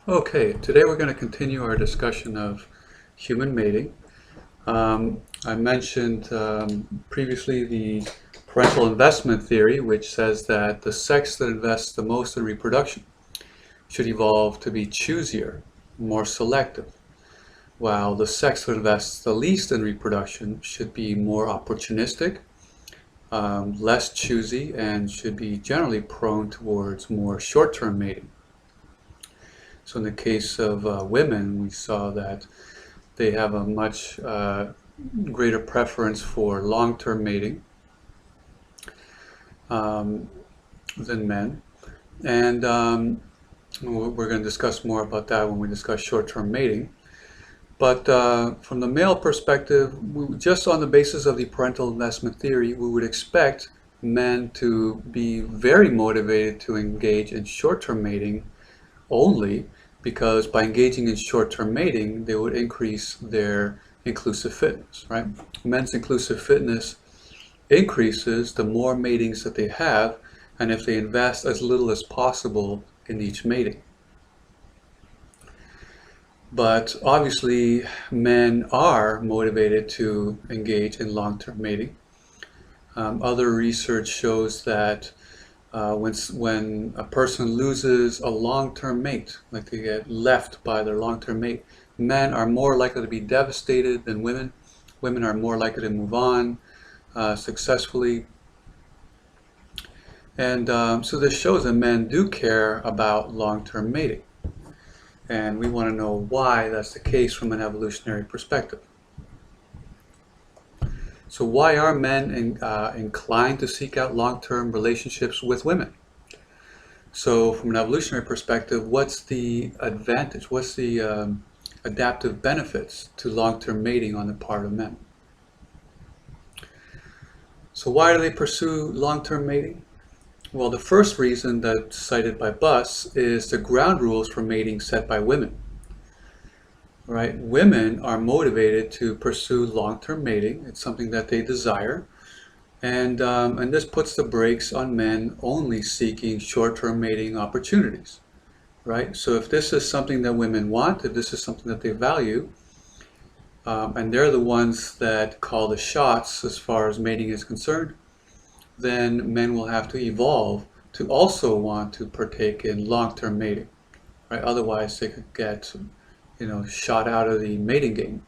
Okay, today we're going to continue our discussion of human mating. I mentioned previously the parental investment theory, which says that the sex that invests the most in reproduction should evolve to be choosier, more selective, while the sex that invests the least in reproduction should be more opportunistic, less choosy, and should be generally prone towards more short-term mating. So in the case of women, we saw that they have a much greater preference for long-term mating um, than men. And we're going to discuss more about that when we discuss short-term mating. But from the male perspective, just on the basis of the parental investment theory, we would expect men to be very motivated to engage in short-term mating only because by engaging in short-term mating, they would increase their inclusive fitness, right? Men's inclusive fitness increases the more matings that they have, and if they invest as little as possible in each mating. But obviously, men are motivated to engage in long-term mating. Other research shows that when a person loses a long-term mate, like they get left by their long-term mate, men are more likely to be devastated than women. Women are more likely to move on successfully. And so this shows that men do care about long-term mating. And we want to know why that's the case from an evolutionary perspective. So why are men inclined to seek out long-term relationships with women? So from an evolutionary perspective, what's the advantage? What's the adaptive benefits to long-term mating on the part of men? So why do they pursue long-term mating? Well, the first reason that's cited by Buss is the ground rules for mating set by women. Right? Women are motivated to pursue long-term mating. It's something that they desire. And this puts the brakes on men only seeking short-term mating opportunities, right? So if this is something that women want, if this is something that they value, and they're the ones that call the shots as far as mating is concerned, then men will have to evolve to also want to partake in long-term mating, right? Otherwise, they could get, shot out of the mating game.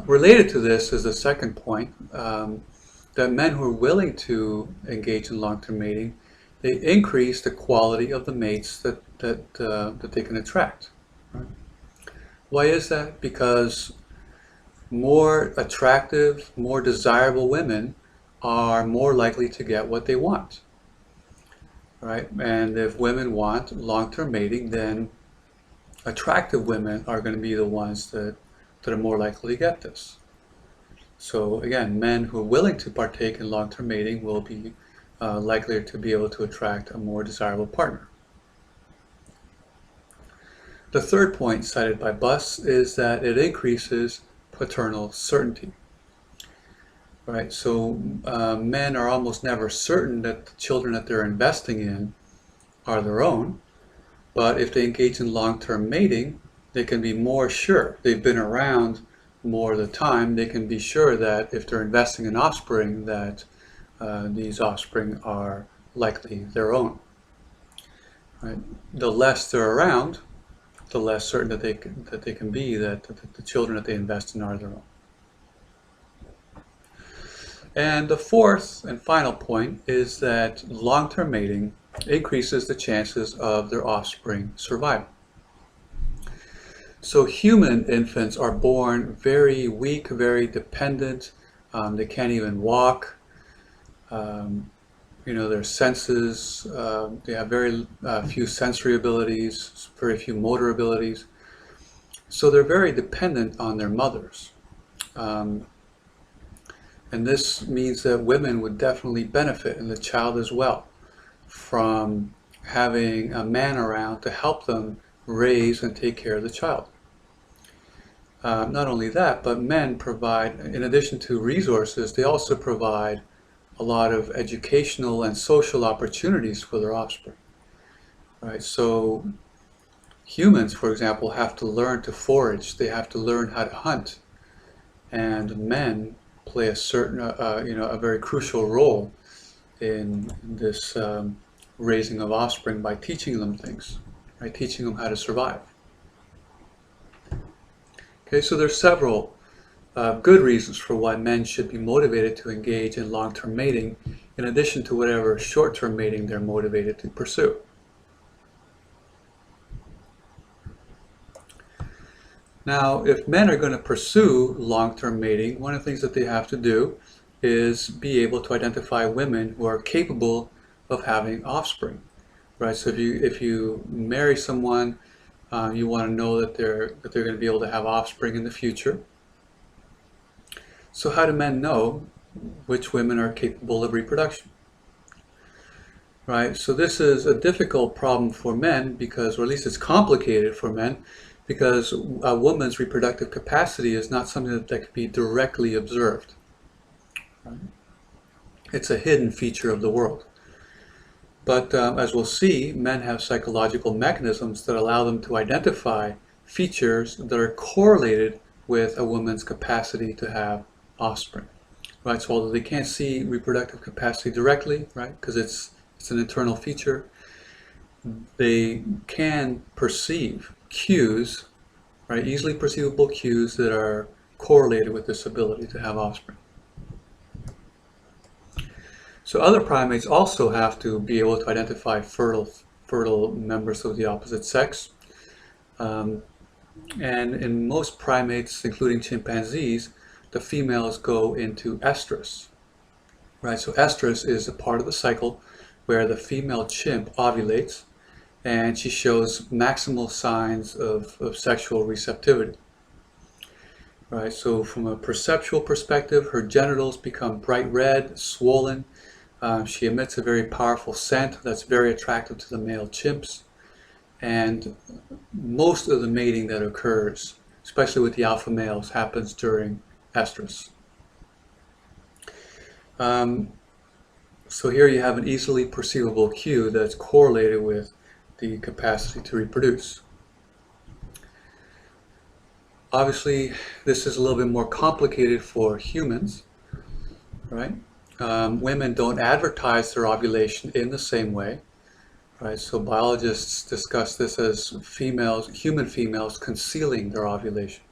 Related to this is the second point, that men who are willing to engage in long-term mating, they increase the quality of the mates that they can attract. Right? Why is that? Because more attractive, more desirable women are more likely to get what they want. Right? And if women want long-term mating, then attractive women are going to be the ones that are more likely to get this. So again, men who are willing to partake in long-term mating will be likelier to be able to attract a more desirable partner. The third point cited by Buss is that it increases paternal certainty. Right, so men are almost never certain that the children that they're investing in are their own, but if they engage in long-term mating, they can be more sure. They've been around more of the time. They can be sure that if they're investing in offspring, that these offspring are likely their own. Right? The less they're around, the less certain that they can be that the children that they invest in are their own. And the fourth and final point is that long-term mating increases the chances of their offspring survival. So human infants are born very weak, very dependent. They can't even walk. Their senses, they have very few sensory abilities, very few motor abilities. So they're very dependent on their mothers. And this means that women would definitely benefit, and the child as well, from having a man around to help them raise and take care of the child. Not only that, but men provide, in addition to resources, they also provide a lot of educational and social opportunities for their offspring. right? So humans, for example, have to learn to forage. They have to learn how to hunt, and men play a certain, a very crucial role in this raising of offspring by teaching them things, right? Teaching them how to survive. Okay, so there's several good reasons for why men should be motivated to engage in long-term mating, in addition to whatever short-term mating they're motivated to pursue. Now, if men are going to pursue long-term mating, one of the things that they have to do is be able to identify women who are capable of having offspring, right? So if you marry someone, you want to know that they're going to be able to have offspring in the future. So how do men know which women are capable of reproduction? Right? So this is a difficult problem for men because, or at least it's complicated for men, because a woman's reproductive capacity is not something that can be directly observed. Right? It's a hidden feature of the world. But as we'll see, men have psychological mechanisms that allow them to identify features that are correlated with a woman's capacity to have offspring. Right? So although they can't see reproductive capacity directly, right, because it's an internal feature, they can perceive cues, right, easily perceivable cues that are correlated with this ability to have offspring. So other primates also have to be able to identify fertile members of the opposite sex. And in most primates, including chimpanzees, the females go into estrus. Right, so estrus is a part of the cycle where the female chimp ovulates and she shows maximal signs of sexual receptivity. Right, so from a perceptual perspective, her genitals become bright red, swollen. She emits a very powerful scent that's very attractive to the male chimps. And most of the mating that occurs, especially with the alpha males, happens during estrus. So here you have an easily perceivable cue that's correlated with the capacity to reproduce. Obviously, this is a little bit more complicated for humans, right? Women don't advertise their ovulation in the same way, right? So biologists discuss this as human females concealing their ovulation,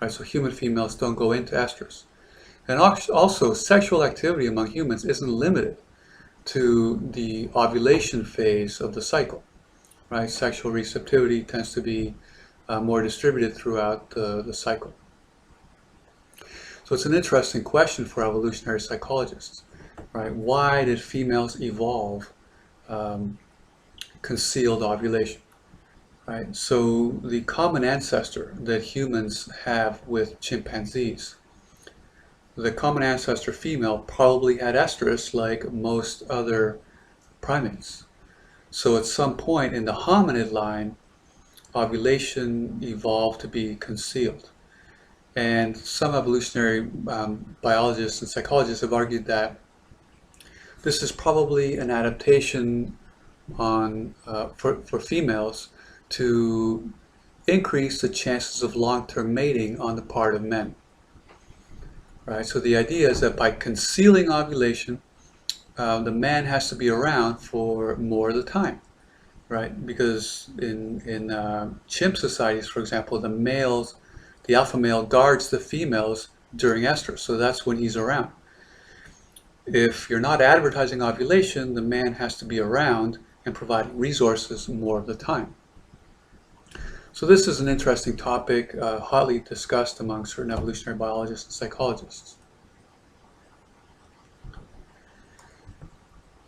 right? So human females don't go into estrus. And also, sexual activity among humans isn't limited to the ovulation phase of the cycle, right? Sexual receptivity tends to be more distributed throughout the cycle. So it's an interesting question for evolutionary psychologists, right? Why did females evolve concealed ovulation, right? So the common ancestor that humans have with chimpanzees, the common ancestor female probably had estrus like most other primates. So at some point in the hominid line, ovulation evolved to be concealed. And some evolutionary biologists and psychologists have argued that this is probably an adaptation for females to increase the chances of long-term mating on the part of men. Right? So the idea is that by concealing ovulation, the man has to be around for more of the time, right? Because in chimp societies, for example, the alpha male guards the females during estrus, so that's when he's around. If you're not advertising ovulation, the man has to be around and providing resources more of the time. So this is an interesting topic, hotly discussed among certain evolutionary biologists and psychologists.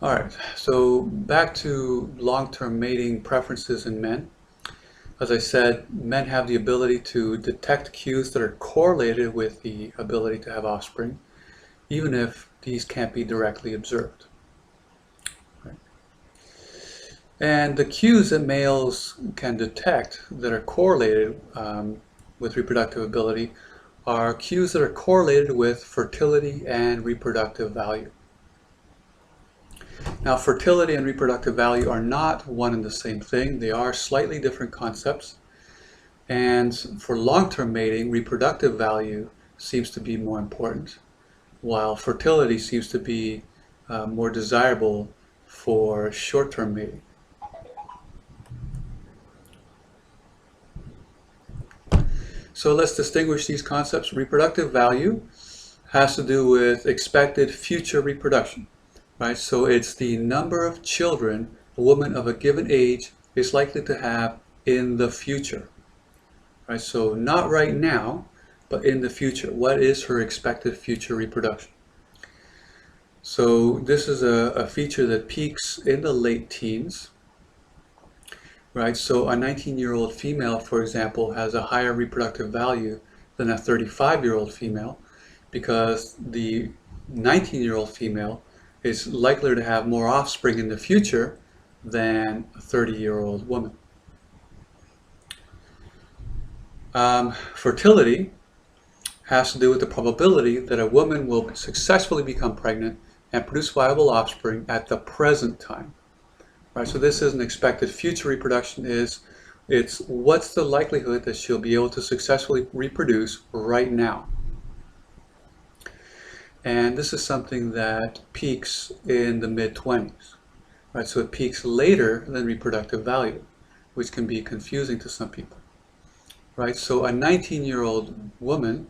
All right, so back to long-term mating preferences in men. As I said, men have the ability to detect cues that are correlated with the ability to have offspring, even if these can't be directly observed. Right? And the cues that males can detect that are correlated with reproductive ability are cues that are correlated with fertility and reproductive value. Now, fertility and reproductive value are not one and the same thing. They are slightly different concepts. And for long-term mating, reproductive value seems to be more important, while fertility seems to be more desirable for short-term mating. So let's distinguish these concepts. Reproductive value has to do with expected future reproduction, right? So it's the number of children a woman of a given age is likely to have in the future, right? So not right now, but in the future. What is her expected future reproduction? So this is a feature that peaks in the late teens, right? So a 19-year-old female, for example, has a higher reproductive value than a 35-year-old female because the 19-year-old female is likely to have more offspring in the future than a 30-year-old woman. Fertility has to do with the probability that a woman will successfully become pregnant and produce viable offspring at the present time. Right, so this isn't expected future reproduction, it's what's the likelihood that she'll be able to successfully reproduce right now. And this is something that peaks in the mid-20s. Right, so it peaks later than reproductive value, which can be confusing to some people. Right, so a 19-year-old woman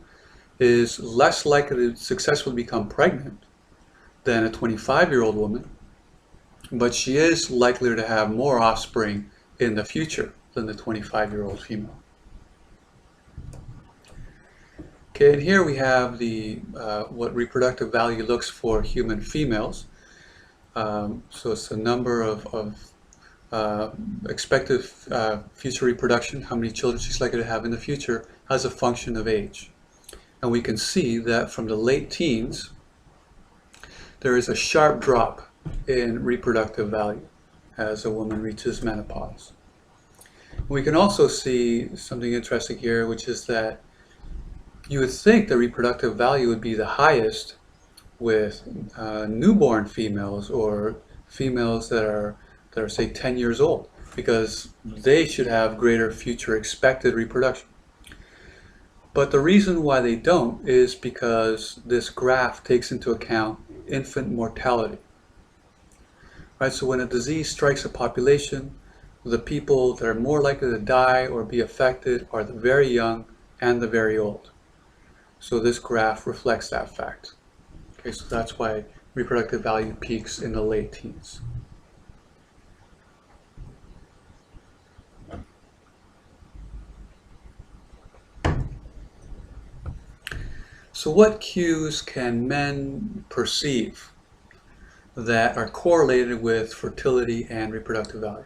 is less likely to successfully become pregnant than a 25-year-old woman, but she is likely to have more offspring in the future than the 25-year-old female. Okay, and here we have the what reproductive value looks for human females. So it's the number of expected future reproduction, how many children she's likely to have in the future, as a function of age. And we can see that from the late teens, there is a sharp drop in reproductive value as a woman reaches menopause. We can also see something interesting here, which is that you would think the reproductive value would be the highest with newborn females or females that are say 10 years old, because they should have greater future expected reproduction. But the reason why they don't is because this graph takes into account infant mortality. Right, so when a disease strikes a population, the people that are more likely to die or be affected are the very young and the very old. So this graph reflects that fact. Okay, so that's why reproductive value peaks in the late teens. So what cues can men perceive that are correlated with fertility and reproductive value?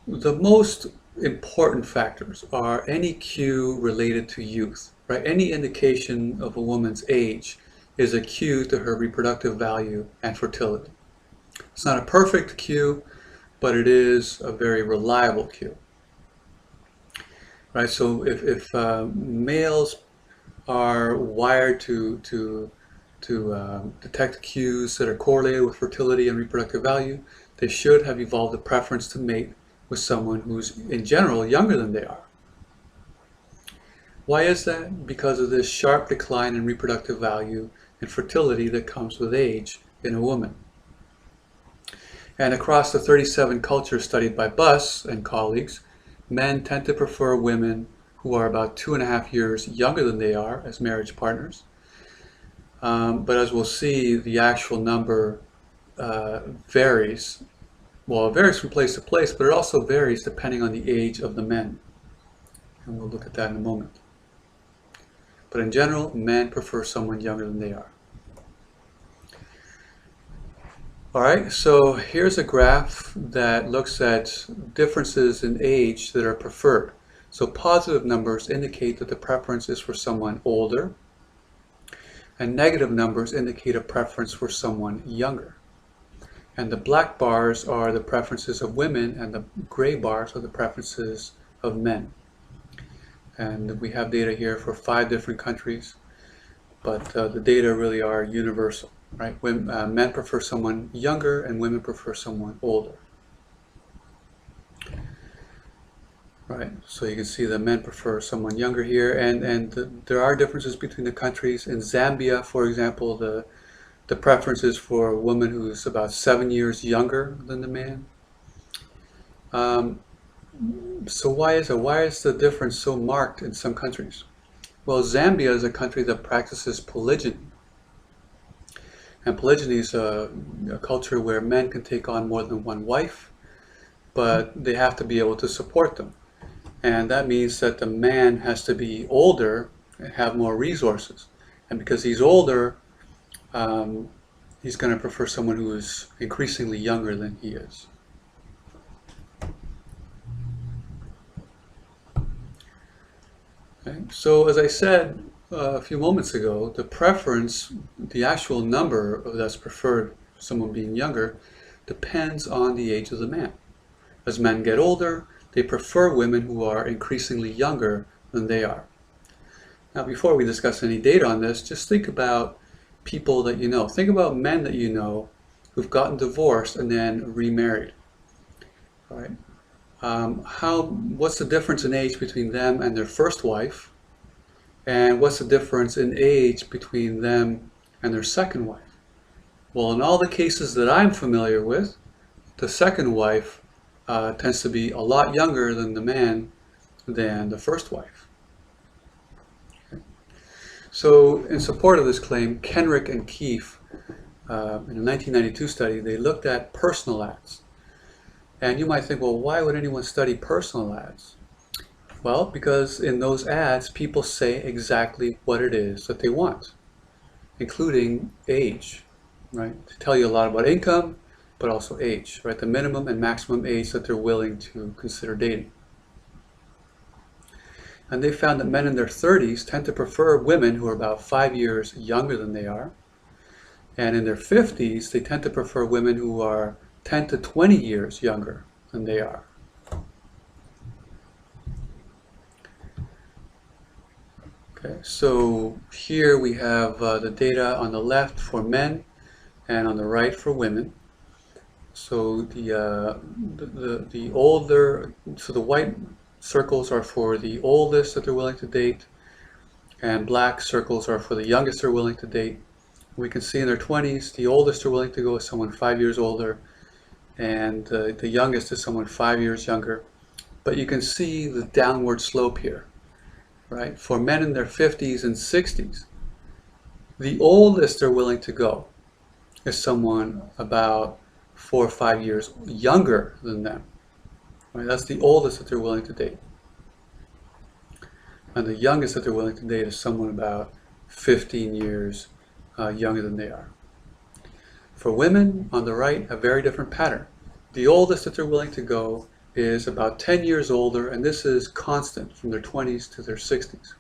The most important factors are any cue related to youth, right? Any indication of a woman's age is a cue to her reproductive value and fertility. It's not a perfect cue, but it is a very reliable cue. Right, so if males are wired to detect cues that are correlated with fertility and reproductive value, they should have evolved a preference to mate with someone who's in general younger than they are. Why is that? Because of this sharp decline in reproductive value and fertility that comes with age in a woman. And across the 37 cultures studied by Buss and colleagues, men tend to prefer women who are about 2.5 years younger than they are as marriage partners. But as we'll see, the actual number varies. Well, it varies from place to place, but it also varies depending on the age of the men. And we'll look at that in a moment. But in general, men prefer someone younger than they are. All right, so here's a graph that looks at differences in age that are preferred. So positive numbers indicate that the preference is for someone older, and negative numbers indicate a preference for someone younger. And the black bars are the preferences of women, and the gray bars are the preferences of men. And we have data here for 5 different countries, but the data really are universal. right? When, men prefer someone younger and women prefer someone older, right? So you can see the men prefer someone younger here, and there are differences between the countries. In Zambia, for example, the preference is for a woman who's about 7 years younger than the man. Um, so why is it? Why is the difference so marked in some countries? Well, Zambia is a country that practices polygyny. And polygyny is a culture where men can take on more than one wife, but they have to be able to support them. And that means that the man has to be older and have more resources. And because he's older, um, he's going to prefer someone who is increasingly younger than he is. Okay? So as I said a few moments ago, the preference, the actual number that's preferred, someone being younger, depends on the age of the man. As men get older, they prefer women who are increasingly younger than they are. Now, before we discuss any data on this, just think about people that you know. Think about men that you know who've gotten divorced and then remarried. All right. What's the difference in age between them and their first wife? And what's the difference in age between them and their second wife? Well, in all the cases that I'm familiar with, the second wife tends to be a lot younger than the man than the first wife. Okay. So in support of this claim, Kenrick and Keefe, in a 1992 study, they looked at personal ads. And you might think, well, why would anyone study personal ads? Well, because in those ads, people say exactly what it is that they want, including age, right? To tell you a lot about income, but also age, right? The minimum and maximum age that they're willing to consider dating. And they found that men in their 30s tend to prefer women who are about 5 years younger than they are. And in their 50s, they tend to prefer women who are 10 to 20 years younger than they are. Okay, so here we have the data on the left for men and on the right for women. So the white circles are for the oldest that they're willing to date, and black circles are for the youngest they're willing to date. We can see in their 20s, the oldest they're willing to go is someone 5 years older, and the youngest is someone 5 years younger. But you can see the downward slope here, right? For men in their 50s and 60s, the oldest they're willing to go is someone about 4 or 5 years younger than them. Right? That's the oldest that they're willing to date. And the youngest that they're willing to date is someone about 15 years younger than they are. For women, on the right, a very different pattern. The oldest that they're willing to go is about 10 years older, and this is constant from their 20s to their 60s.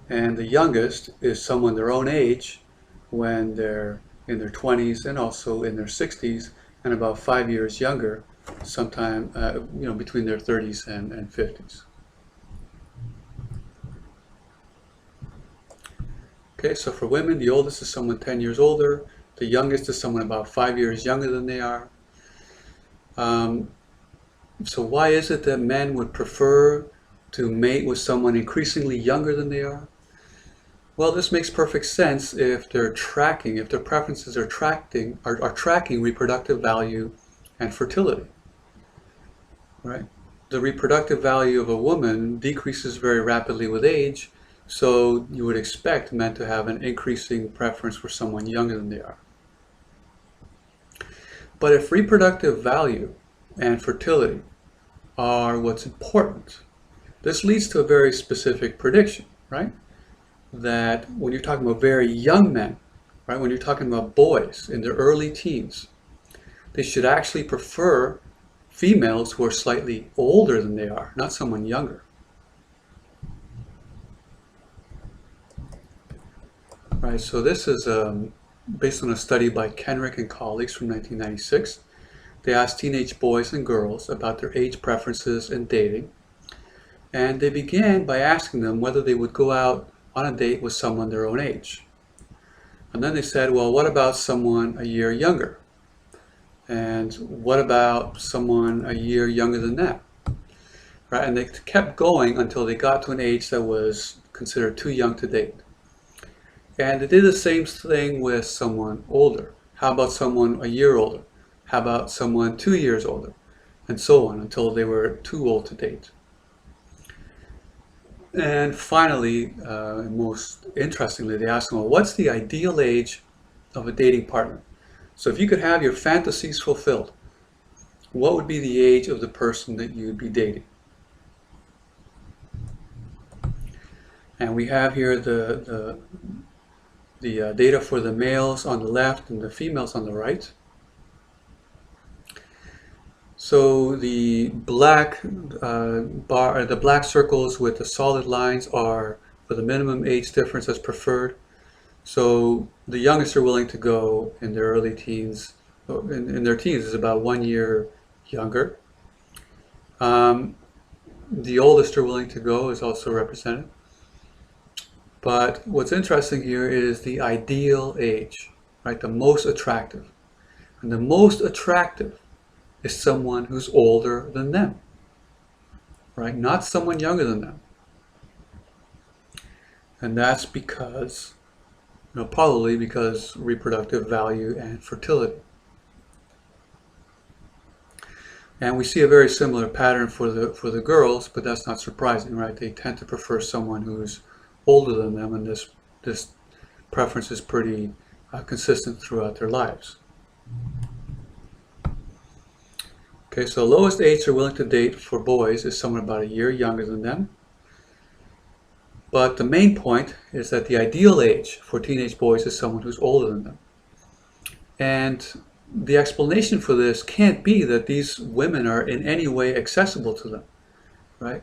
And the youngest is someone their own age when they're in their 20s and also in their 60s, and about 5 years younger, sometime between their 30s and 50s. Okay, so for women, the oldest is someone 10 years older, the youngest is someone about 5 years younger than they are. So why is it that men would prefer to mate with someone increasingly younger than they are? Well, this makes perfect sense if their preferences are tracking reproductive value and fertility, right? The reproductive value of a woman decreases very rapidly with age, so you would expect men to have an increasing preference for someone younger than they are. But if reproductive value and fertility are what's important, this leads to a very specific prediction, right? That when you're talking about very young men, right, when you're talking about boys in their early teens, they should actually prefer females who are slightly older than they are, not someone younger. Right, so this is based on a study by Kenrick and colleagues from 1996. They asked teenage boys and girls about their age preferences in dating, and they began by asking them whether they would go out on a date with someone their own age. And then they said, well, what about someone a year younger? And what about someone a year younger than that? Right? And they kept going until they got to an age that was considered too young to date. And they did the same thing with someone older. How about someone a year older? How about someone 2 years older? And so on until they were too old to date. And finally, most interestingly, they asked them, well, what's the ideal age of a dating partner? So if you could have your fantasies fulfilled, what would be the age of the person that you would be dating? And we have here the data for the males on the left and the females on the right. So the black the black circles with the solid lines are for the minimum age difference as preferred. So the youngest are willing to go in their early teens, in their teens is about 1 year younger. The oldest are willing to go is also represented. But what's interesting here is the ideal age, right? The most attractive. And the most attractive is someone who's older than them, right? Not someone younger than them. And that's because, probably because reproductive value and fertility. And we see a very similar pattern for the girls, but that's not surprising, right? They tend to prefer someone who's older than them, and this preference is pretty consistent throughout their lives. Okay, so lowest age they're willing to date for boys is someone about a year younger than them. But the main point is that the ideal age for teenage boys is someone who's older than them. And the explanation for this can't be that these women are in any way accessible to them, right?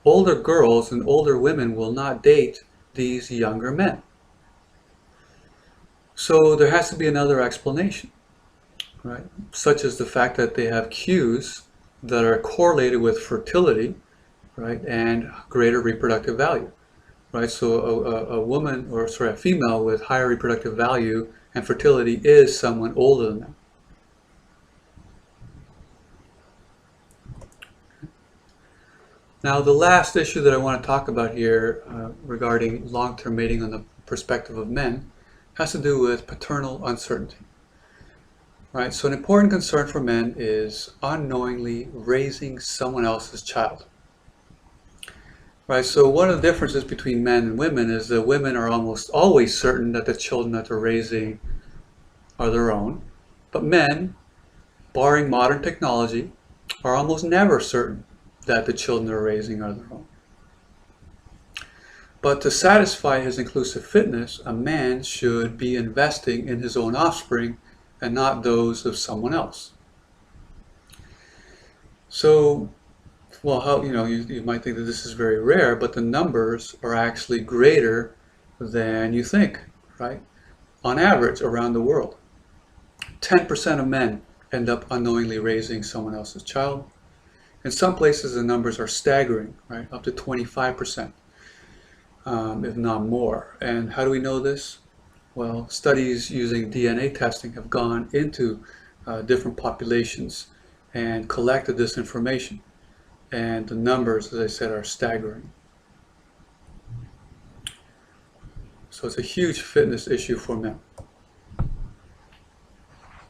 Older girls and older women will not date these younger men. So there has to be another explanation, right? Such as the fact that they have cues that are correlated with fertility, right, and greater reproductive value, right? So a female with higher reproductive value and fertility is someone older than them. Now, the last issue that I want to talk about here regarding long-term mating on the perspective of men has to do with paternal uncertainty. Right, so an important concern for men is unknowingly raising someone else's child. Right, so one of the differences between men and women is that women are almost always certain that the children that they're raising are their own, but men, barring modern technology, are almost never certain that the children they're raising are their own. But to satisfy his inclusive fitness, a man should be investing in his own offspring and not those of someone else. So, well, you might think that this is very rare, but the numbers are actually greater than you think, right? On average, around the world, 10% of men end up unknowingly raising someone else's child. In some places, the numbers are staggering, right? Up to 25%, if not more. And how do we know this? Well, studies using DNA testing have gone into different populations and collected this information. And the numbers, as I said, are staggering. So it's a huge fitness issue for men.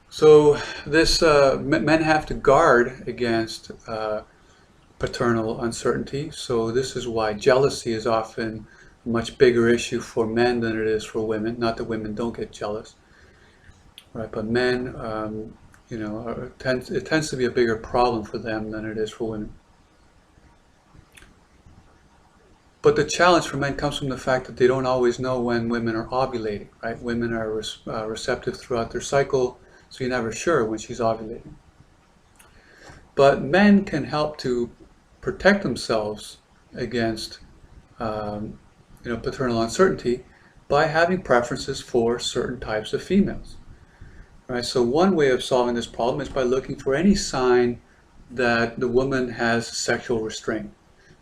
So this men have to guard against paternal uncertainty. So this is why jealousy is often a much bigger issue for men than it is for women. Not that women don't get jealous, right? But men, it tends to be a bigger problem for them than it is for women. But the challenge for men comes from the fact that they don't always know when women are ovulating, right? Women are receptive throughout their cycle, so you're never sure when she's ovulating. But men can help to protect themselves against paternal uncertainty by having preferences for certain types of females. Right? So one way of solving this problem is by looking for any sign that the woman has sexual restraint.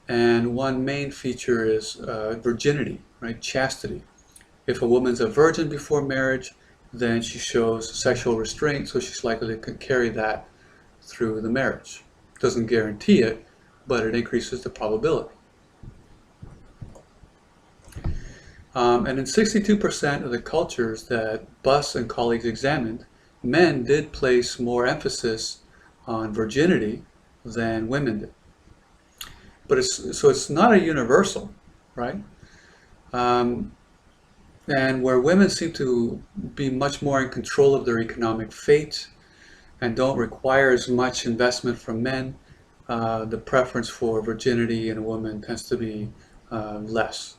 And one main feature is virginity, right? Chastity. If a woman's a virgin before marriage, then she shows sexual restraint, so she's likely to carry that through the marriage. Doesn't guarantee it, but it increases the probability. And in 62% of the cultures that Buss and colleagues examined, men did place more emphasis on virginity than women did. But it's not a universal, right? And where women seem to be much more in control of their economic fate and don't require as much investment from men, the preference for virginity in a woman tends to be less.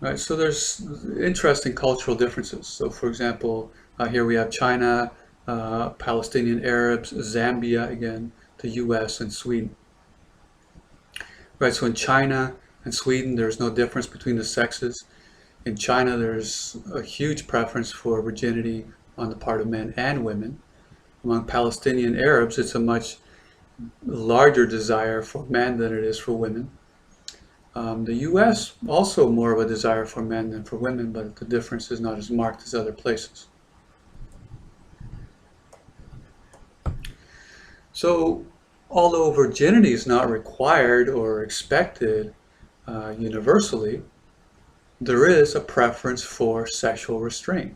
Right, so there's interesting cultural differences. So for example, here we have China, Palestinian Arabs, Zambia again, the US and Sweden. Right, so in China and Sweden there's no difference between the sexes. In China there's a huge preference for virginity on the part of men and women. Among Palestinian Arabs it's a much larger desire for men than it is for women. The US, also more of a desire for men than for women, but the difference is not as marked as other places. So, although virginity is not required or expected universally, there is a preference for sexual restraint.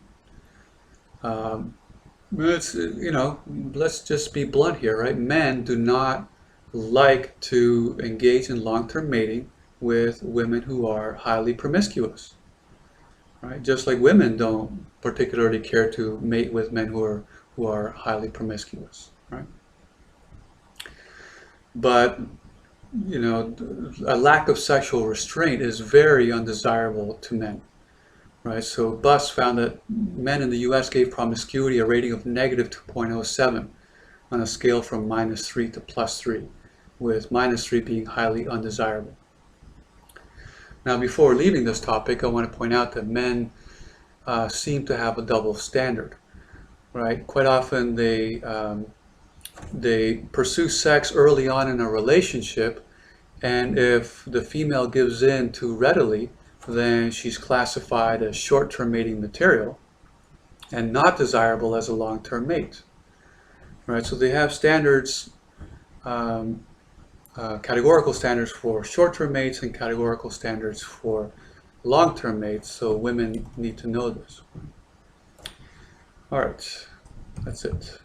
Let's just be blunt here, right? Men do not like to engage in long-term mating with women who are highly promiscuous, right? Just like women don't particularly care to mate with men who are highly promiscuous, right? But a lack of sexual restraint is very undesirable to men, right? So Buss found that men in the U.S. gave promiscuity a rating of negative 2.07 on a scale from -3 to +3, with -3 being highly undesirable. Now, before leaving this topic, I want to point out that men seem to have a double standard, right? Quite often they pursue sex early on in a relationship, and if the female gives in too readily, then she's classified as short-term mating material and not desirable as a long-term mate, right? So they have standards, categorical standards for short-term mates and categorical standards for long-term mates, so women need to know this. All right, that's it.